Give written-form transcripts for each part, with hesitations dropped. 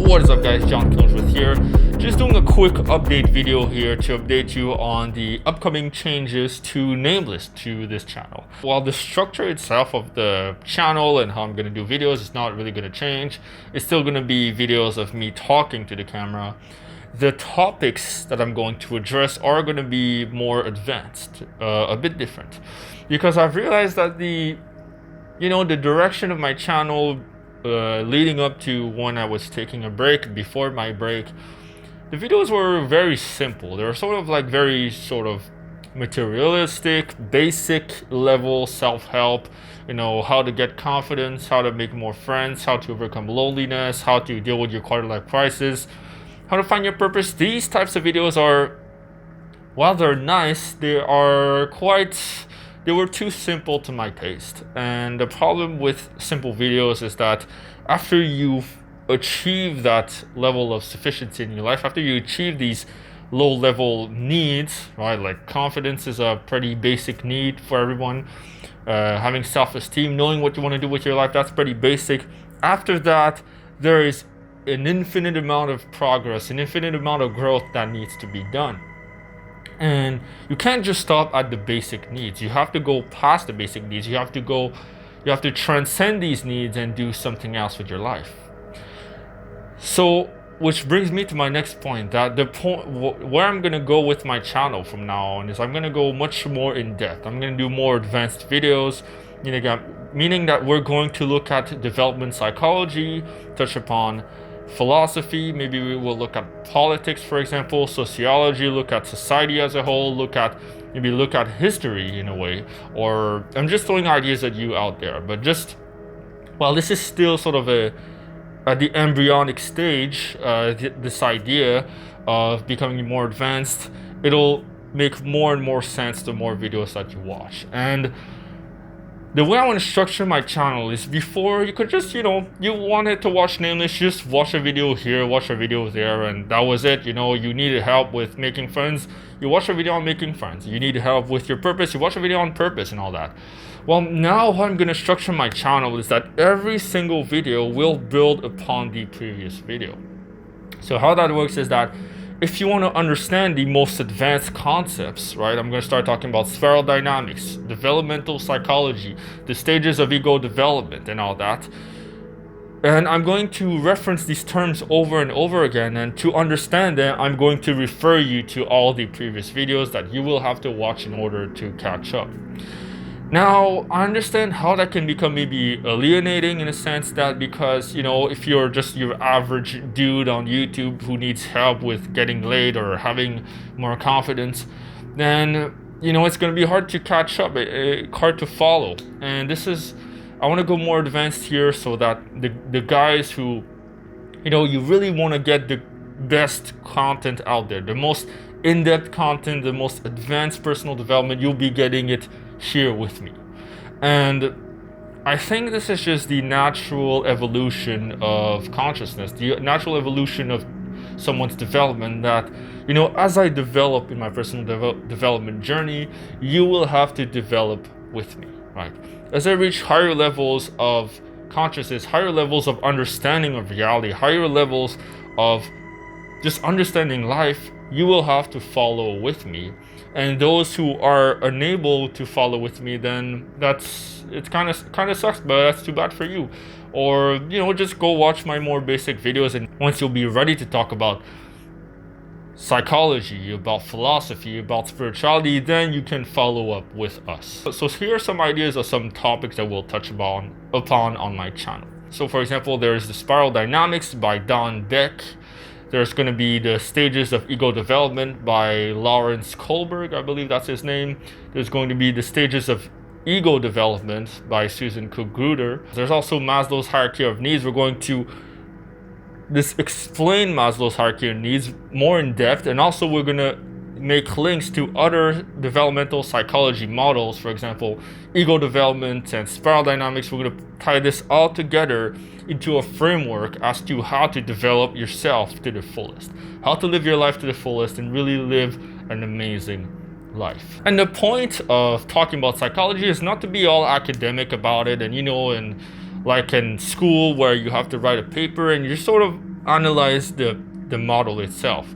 What is up guys, John Killingsworth here. Just doing a quick update video here to update you on the upcoming changes to Nameless to this channel. While the structure itself of the channel and how I'm going to do videos is not really going to change, it's still going to be videos of me talking to the camera. The topics that I'm going to address are going to be more advanced, a bit different, because I've realized that the direction of my channel leading up to when I was taking a break, before my break, the videos were very simple. They were very materialistic, basic level self-help, how to get confidence, how to make more friends, how to overcome loneliness, how to deal with your quarter-life crisis, how to find your purpose. These types of videos are, while they're nice, they were too simple to my taste. And the problem with simple videos is that after you've achieved that level of sufficiency in your life, after you achieve these low level needs, right, like confidence is a pretty basic need for everyone, having self-esteem, knowing what you want to do with your life, that's pretty basic. After that, there is an infinite amount of progress, an infinite amount of growth that needs to be done. And you can't just stop at the basic needs. You have to go past the basic needs. You have to transcend these needs and do something else with your life. So, which brings me to my next point, that the point where I'm going to go with my channel from now on is I'm going to go much more in depth. I'm going to do more advanced videos, meaning that we're going to look at development psychology, touch upon philosophy, maybe we will look at politics, for example, sociology, look at society as a whole, look at history in a way. Or I'm just throwing ideas at you out there, but this is still sort of at the embryonic stage, this idea of becoming more advanced, it'll make more and more sense the more videos that you watch. And the way I want to structure my channel is, before you could just, you wanted to watch Nameless, just watch a video here, watch a video there, and that was it. You needed help with making friends, you watch a video on making friends. You need help with your purpose, you watch a video on purpose and all that. Well, now how I'm going to structure my channel is that every single video will build upon the previous video. So how that works is that if you want to understand the most advanced concepts, right, I'm going to start talking about spiral dynamics, developmental psychology, the stages of ego development and all that. And I'm going to reference these terms over and over again, and to understand them, I'm going to refer you to all the previous videos that you will have to watch in order to catch up. Now, I understand how that can become maybe alienating in a sense, that because, if you're just your average dude on YouTube who needs help with getting laid or having more confidence, then, it's going to be hard to catch up, hard to follow. And I want to go more advanced here so that the guys who, you really want to get the best content out there, the most in-depth content, the most advanced personal development, you'll be getting it here with me. And I think this is just the natural evolution of consciousness, the natural evolution of someone's development, that as I develop in my personal development journey, you will have to develop with me, right? As I reach higher levels of consciousness, higher levels of understanding of reality, higher levels of just understanding life, you will have to follow with me. And those who are unable to follow with me, then it kind of sucks, but that's too bad for you. Or just go watch my more basic videos, and once you'll be ready to talk about psychology, about philosophy, about spirituality, then you can follow up with us. So here are some ideas of some topics that we'll touch upon on my channel. So for example, there's the spiral dynamics by Don Beck. There's going to be the stages of ego development by Lawrence Kohlberg, I believe that's his name. There's going to be the stages of ego development by Susan Cook-Gruder. There's also Maslow's hierarchy of needs. We're going to explain Maslow's hierarchy of needs more in depth, and also we're going to make links to other developmental psychology models, for example, ego development and spiral dynamics. We're going to tie this all together into a framework as to how to develop yourself to the fullest, how to live your life to the fullest and really live an amazing life. And the point of talking about psychology is not to be all academic about it and, and like in school where you have to write a paper and you're sort of analyze the model itself.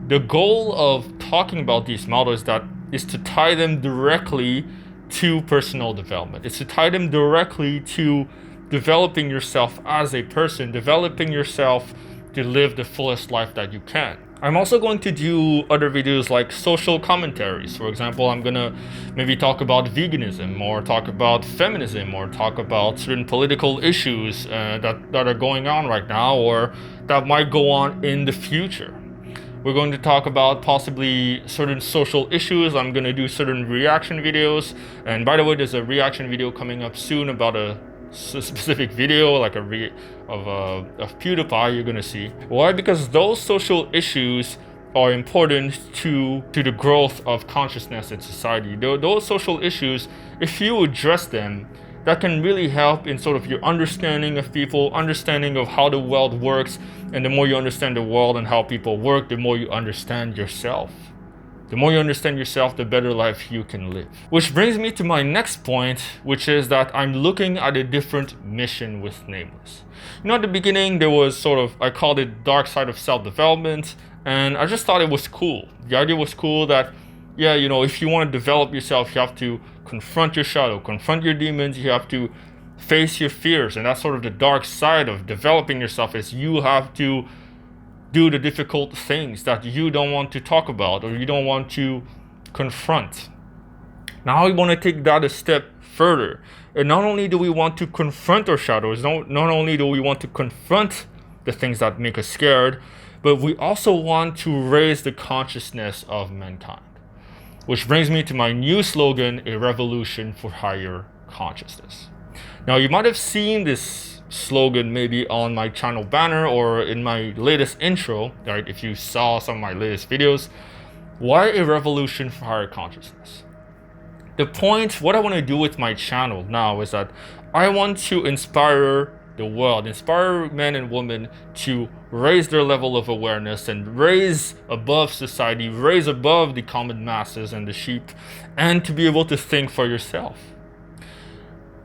The goal of talking about these models is to tie them directly to personal development. It's to tie them directly to developing yourself as a person, developing yourself to live the fullest life that you can. I'm also going to do other videos like social commentaries. For example, I'm gonna maybe talk about veganism, or talk about feminism, or talk about certain political issues that are going on right now, or that might go on in the future. We're going to talk about possibly certain social issues. I'm going to do certain reaction videos. And by the way, there's a reaction video coming up soon about a specific video, like of PewDiePie you're going to see. Why? Because those social issues are important to the growth of consciousness in society. Those social issues, if you address them, that can really help in sort of your understanding of people, understanding of how the world works. And the more you understand the world and how people work, the more you understand yourself. The more you understand yourself, the better life you can live. Which brings me to my next point, which is that I'm looking at a different mission with Nameless. You know, at the beginning, there was sort of, I called it dark side of self-development, and I just thought it was cool. The idea was cool that, yeah, you know, if you want to develop yourself, you have to confront your shadow, confront your demons, you have to face your fears. And that's sort of the dark side of developing yourself, is you have to do the difficult things that you don't want to talk about or you don't want to confront. Now we want to take that a step further. And not only do we want to confront our shadows, not only do we want to confront the things that make us scared, but we also want to raise the consciousness of mankind. Which brings me to my new slogan, a revolution for higher consciousness. Now, you might have seen this slogan maybe on my channel banner or in my latest intro, right? If you saw some of my latest videos. Why a revolution for higher consciousness? The point, what I want to do with my channel now is that I want to inspire the world, inspire men and women to raise their level of awareness and raise above society, raise above the common masses and the sheep, and to be able to think for yourself.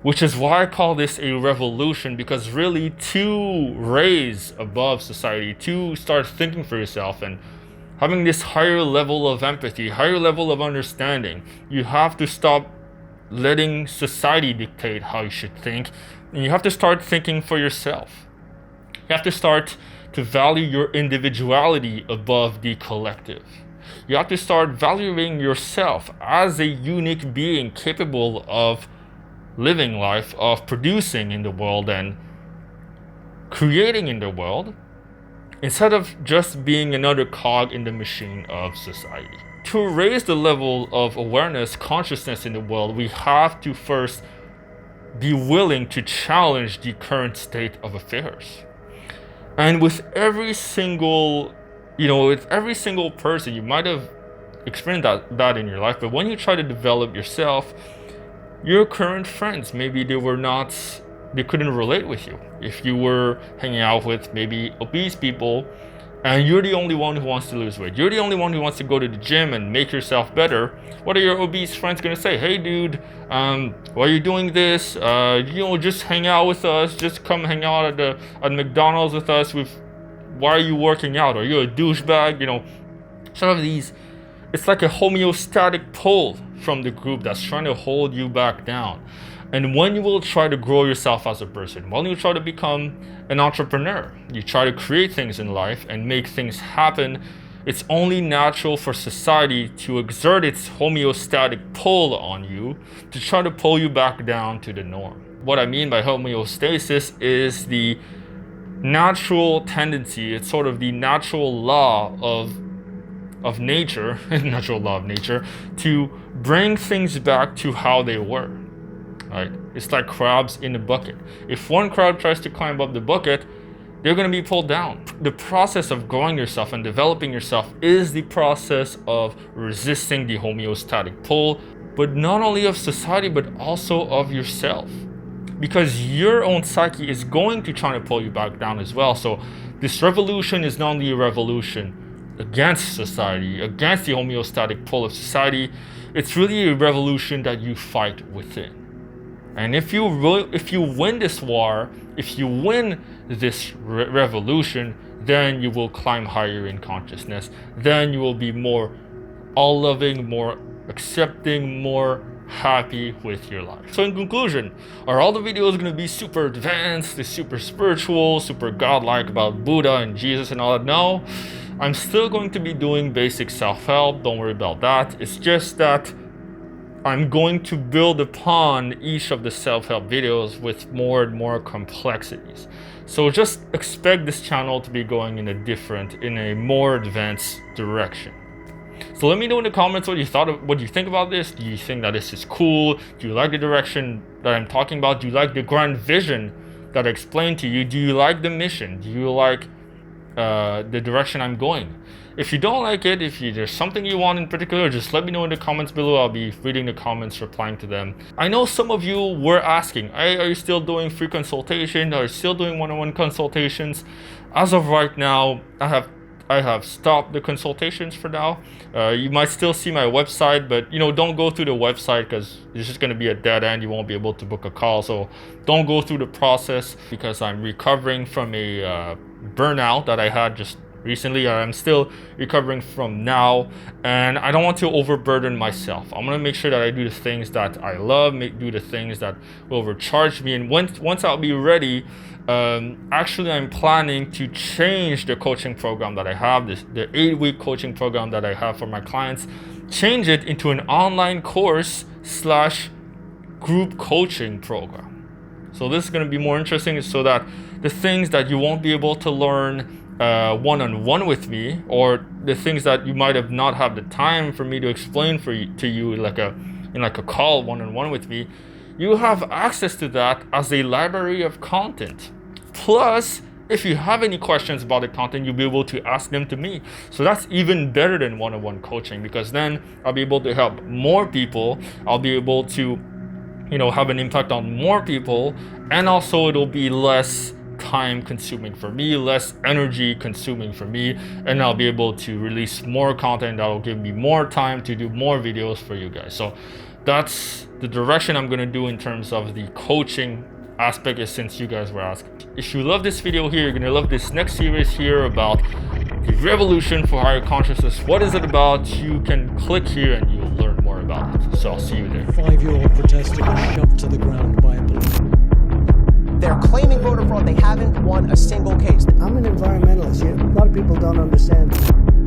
Which is why I call this a revolution, because really to raise above society, to start thinking for yourself and having this higher level of empathy, higher level of understanding, you have to stop letting society dictate how you should think. And you have to start thinking for yourself. You have to start to value your individuality above the collective. You have to start valuing yourself as a unique being capable of living life, of producing in the world and creating in the world, instead of just being another cog in the machine of society. To raise the level of awareness, consciousness in the world, we have to first be willing to challenge the current state of affairs. And with every single, with every single person, you might have experienced that in your life, but when you try to develop yourself, your current friends, maybe they couldn't relate with you. If you were hanging out with maybe obese people, and you're the only one who wants to lose weight, you're the only one who wants to go to the gym and make yourself better, what are your obese friends gonna say? Hey dude, why are you doing this? Just hang out with us, just come hang out at McDonald's with us. Why are you working out? Are you a douchebag? Some of these, it's like a homeostatic pull from the group that's trying to hold you back down. And when you will try to grow yourself as a person, when you try to become an entrepreneur, you try to create things in life and make things happen, it's only natural for society to exert its homeostatic pull on you to try to pull you back down to the norm. What I mean by homeostasis is the natural tendency, it's sort of the natural law of nature, natural law of nature, to bring things back to how they were. Right? It's like crabs in a bucket. If one crab tries to climb up the bucket, they're going to be pulled down. The process of growing yourself and developing yourself is the process of resisting the homeostatic pull, but not only of society, but also of yourself. Because your own psyche is going to try to pull you back down as well. So this revolution is not only a revolution against society, against the homeostatic pull of society, it's really a revolution that you fight within. And if you win this war, if you win this revolution, then you will climb higher in consciousness. Then you will be more all-loving, more accepting, more happy with your life. So in conclusion, are all the videos going to be super advanced, super spiritual, super godlike about Buddha and Jesus and all that? No, I'm still going to be doing basic self-help. Don't worry about that. It's just that I'm going to build upon each of the self-help videos with more and more complexities. So just expect this channel to be going in a more advanced direction. So let me know in the comments what you think about this. Do you think that this is cool? Do you like the direction that I'm talking about? Do you like the grand vision that I explained to you? Do you like the mission? Do you like the direction I'm going? If you don't like it, if there's something you want in particular, just let me know in the comments below. I'll be reading the comments, replying to them. I know some of you were asking, hey, are you still doing free consultation? Are you still doing one-on-one consultations? As of right now, I have stopped the consultations for now. You might still see my website, but don't go through the website because it's just going to be a dead end. You won't be able to book a call. So don't go through the process because I'm recovering from a burnout that I had just recently. I'm still recovering from now, and I don't want to overburden myself. I'm going to make sure that I do the things that I love, do the things that will overcharge me. And once I'll be ready, actually I'm planning to change the coaching program that I have, the 8-week coaching program that I have for my clients, change it into an online course / group coaching program. So this is going to be more interesting, so that the things that you won't be able to learn one-on-one with me, or the things that you might have not had the time for me to explain to you in like a call one-on-one with me, you have access to that as a library of content. Plus, if you have any questions about the content, you'll be able to ask them to me. So that's even better than one-on-one coaching, because then I'll be able to help more people. I'll be able to have an impact on more people, and also it'll be less time consuming for me, less energy consuming for me, and I'll be able to release more content that will give me more time to do more videos for you guys. So that's the direction I'm going to do in terms of the coaching aspect, is since you guys were asking. If you love this video here, you're going to love this next series here about the revolution for higher consciousness. What is it about? You can click here and you'll learn more about it. So I'll see you there. 5-year-old protester got shoved to the ground by a police. They're claiming voter fraud. They haven't won a single case. I'm an environmentalist. A lot of people don't understand.